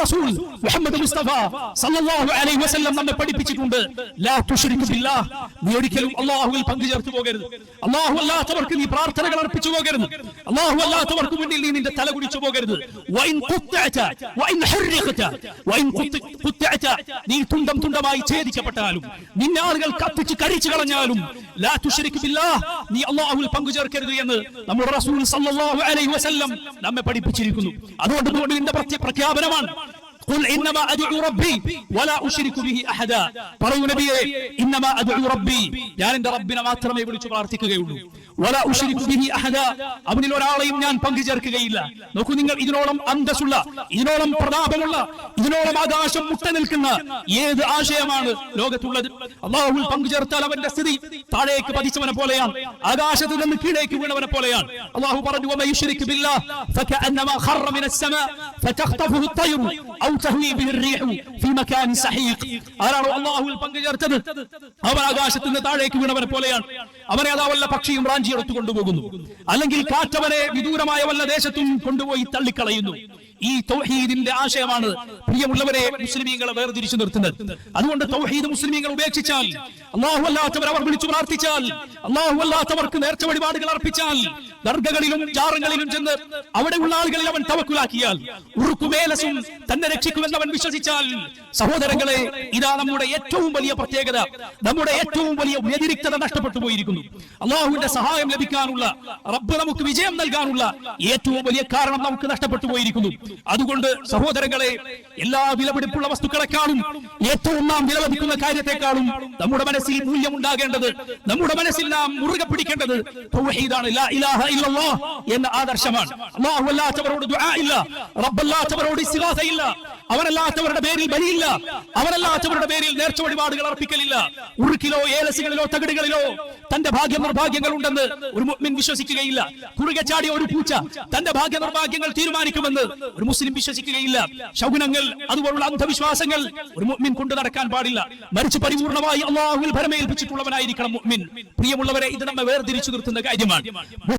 റസൂൽ മുഹമ്മദ് മുസ്തഫ സല്ലല്ലാഹു അലൈഹി വസല്ലം നമ്മെ പഠിപ്പിച്ചിട്ടുണ്ട്, ലാ തുശ്രികു ബില്ലാഹ്, നീ ഒരിക്കലും അല്ലാഹുവിൽ പങ്കു ചേർത്ത് പോകരുത്. അല്ലാഹു അല്ലാത്തവർക്ക് നീ പ്രാർത്ഥനകൾ അർപ്പിച്ചു പോകരുത്. അല്ലാഹു അല്ലാത്തവർക്ക് മുന്നിൽ നീ നിന്റെ തല കുടിച്ചു പോകരുത്. വഇൻ ഖുത്തഅത വഇൻ ഹർഖത വഇൻ ഖുത്തഅത, നീ തുണ്ടം തുണ്ടമായി ഛേദിക്കപ്പെട്ടാലും നിന്നെ ആളുകൾ കത്തിച്ച് കരിച്ചു കളഞ്ഞാലും ലാ തുശ്രികു ബില്ലാഹ്, നീ അല്ലാഹുവിൽ പങ്കു ചേർക്കരുത് എന്ന് നമ്മുടെ റസൂൽ സല്ലല്ലാഹു അലൈഹി വസല്ലം നമ്മെ പഠിപ്പിച്ചിരിക്കുന്നു. അതുകൊണ്ട് നിന്റെ പ്രഖ്യാപനമാണ്, ഖുൽ ഇന്നമാ അദ്ഉ റബ്ബി വലാ ഉശ്രികു ബിഹി അഹദാ. പറയൂ നബിയേ, ഇന്നമാ അദ്ഉ റബ്ബി, ഞാൻ എൻ്റെ റബ്ബിനെ മാത്രമേ വിളിച്ചു പ്രാർത്ഥിക്കുകയുള്ളൂ. വലാ ഉശ്രികു ബിഹി അഹദാ, അവനിൽ ഒരാളെയും ഞാൻ പങ്കു ചേർക്കുകയില്ല. നോക്കൂ നിങ്ങൾ, ഇതിനോളം അന്തസ്സുള്ള, ഇതിനോളം പ്രതാപമുള്ള, ഇതിനോളം ആകാശം മുട്ട നിൽക്കുന്ന ഏത് ആശയമാണ് ലോകത്തുള്ളത്? അല്ലാഹുവിൽ പങ്കു ചേർത്താൽ അവന്റെ സ്ഥിതി താഴേക്ക് പതിച്ചവനെ പോലെയാണ്, ആകാശത്ത് നിന്ന് കീഴേക്ക് വീണവനെ പോലെയാണ്. അല്ലാഹു പറഞ്ഞു, വമൻ യുശ്രിക് ബില്ലാഹ് ഫകഅന്നമാ ഖറ മിനസ് സമാ ഫതഖ്തഫുഹു അത്തയ്റു ഔ തഹ്വി ബിഹി الرീഹു ഫീ മകാനിൻ സഹീഖ്. ആരാണോ അല്ലാഹുവിൽ പങ്കു ചേർത്തത് അവൻ ആകാശത്ത് നിന്ന് താഴേക്ക് വീണവനെ പോലെയാണ്. അവനെ അതാ വല്ല പക്ഷിയും റാഞ്ചിയെടുത്തു കൊണ്ടുപോകുന്നു, അല്ലെങ്കിൽ കാറ്റവനെ വിദൂരമായ വല്ല ദേശത്തും കൊണ്ടുപോയി തള്ളിക്കളയുന്നു. ഈ തൗഹീദിന്റെ ആശയമാണ് പ്രിയമുള്ളവരെ മുസ്ലിമീങ്ങളെ വേർതിരിച്ചു നിർത്തുന്നത്. അതുകൊണ്ട് തൗഹീദ് മുസ്ലിമീങ്ങൾ ഉപേക്ഷിച്ചാൽ, അല്ലാഹു അല്ലാത്തവർ അവർ വിളിച്ചു പ്രാർത്ഥിച്ചാൽ, അല്ലാഹു അല്ലാത്തവർക്ക് നേർച്ച വഴിപാടുകൾ അർപ്പിച്ചാൽ, ദർഗകളിലും ജാറങ്ങളിലും ചെന്ന് അവിടെയുള്ള ആളുകളിൽ അവൻ തവക്കുലാക്കിയാൽ, ഉറുക്കുമേലസും തന്നെ രക്ഷിക്കുമെന്ന് അവൻ വിശ്വസിച്ചാൽ, സഹോദരങ്ങളെ, ഇതാ നമ്മുടെ ഏറ്റവും വലിയ പ്രത്യേകത, നമ്മുടെ ഏറ്റവും വലിയ വ്യതിരിക്തത നഷ്ടപ്പെട്ടു പോയിരിക്കുന്നു. അല്ലാഹുവിന്റെ സഹായം ലഭിക്കാനുള്ള, റബ്ബ് നമുക്ക് വിജയം നൽകാനുള്ള ഏറ്റവും വലിയ കാരണം നമുക്ക് നഷ്ടപ്പെട്ടു പോയിരിക്കുന്നു. അതുകൊണ്ട് സഹോദരങ്ങളെ, എല്ലാ വിലപിടിപ്പുള്ള വസ്തുക്കളെക്കാളും ഏറ്റവും നാം വിലമതിക്കുന്ന കാര്യത്തെക്കാളും നമ്മുടെ മനസ്സിൽ മൂല്യമുണ്ടാകേണ്ടത്, നമ്മുടെ മനസ്സിൽ നാം മുറുകെ പിടിക്കേണ്ടത് തൗഹീദാണ്, ലാ ഇലാഹ ഇല്ലല്ലാഹ് എന്ന ആദർശമാണ്. അല്ലാഹു അല്ലാത്തവരോട് ദുആ ഇല്ല, റബ്ബല്ലാത്തവരോട് ഇസ്തിഗാസ ഇല്ല, അവരല്ലാത്തവരുടെ പേരിൽ ബലിയില്ല, അവരല്ലാത്തവരുടെ പേരിൽ നേർച്ച വഴിപാടുകൾ അർപ്പിക്കലില്ല. ഉറുക്കിലോ ഏലസുകളിലോ തകിടുകളിലോ തന്റെ ഭാഗ്യ നിർഭാഗ്യങ്ങൾ ഉണ്ടെന്ന് ഒരു മുഅ്മിൻ വിശ്വസിക്കുകയില്ല. കുറുകെ ചാടിയ ഒരു പൂച്ച തന്റെ ഭാഗ്യ നിർഭാഗ്യങ്ങൾ തീരുമാനിക്കുമെന്ന് ഒരു മുസ്ലിം വിശ്വസിക്കുകയില്ല. ശകുനങ്ങൾ, അതുപോലുള്ള അന്ധവിശ്വാസങ്ങൾ ഒരു മുഅ്മിൻ കൊണ്ടു നടക്കാൻ പാടില്ല. മറിച്ച് പരിപൂർണമായി അല്ലാഹുവിൽ ഭരമേൽപ്പിച്ചിട്ടുള്ളവനായിരിക്കണം മുഅ്മിൻ. പ്രിയമുള്ളവരെ, ഇത് നമ്മെ വേർതിരിച്ചു നിർത്തുന്ന കാര്യമാണ്.